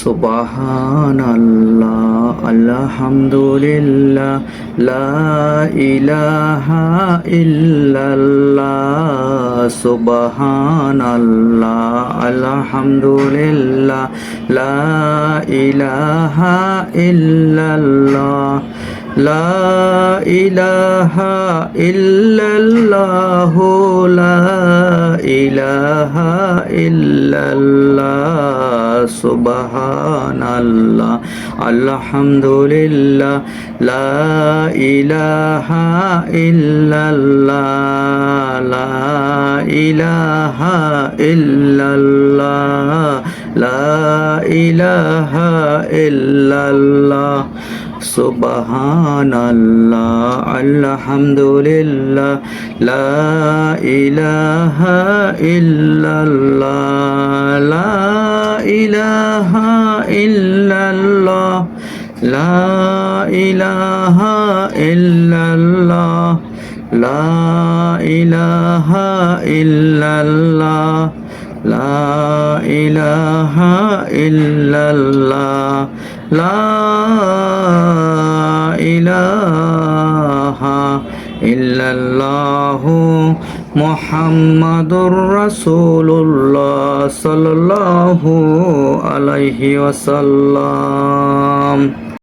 সুবহানাল্লাহ, আলহামদুলিল্লাহ, লা ইলাহা ইল্লাল্লাহ। সুবহানাল্লাহ, আলহামদুলিল্লাহ, লা ইলাহা ইল্লাল্লাহ। লা ইলাহা ইল্লাল্লাহ, লা ইলাহা ইল্লাল্লাহ। সুবহানাল্লাহ, আলহামদুলিল্লাহ, লা ইলাহা ইল্লাল্লাহ। লা ইলাহা ইল্লাল্লাহ, লা ইলাহা ইল্লাল্লাহ। সুবহানাল্লাহ, আলহামদুলিল্লাহ, লা ইলাহা ইল্লাল্লাহ। লা ইলাহা ইল্লাল্লাহ, লা ইলাহা ইল্লাল্লাহ। লা ইলাহা ইল্লাল্লাহ, লা ইলাহা ইল্লাল্লাহ। লা ইলাহা ইল্লাল্লাহু মুহাম্মাদুর রাসূলুল্লাহ সাল্লাল্লাহু আলাইহি ওয়াসাল্লাম।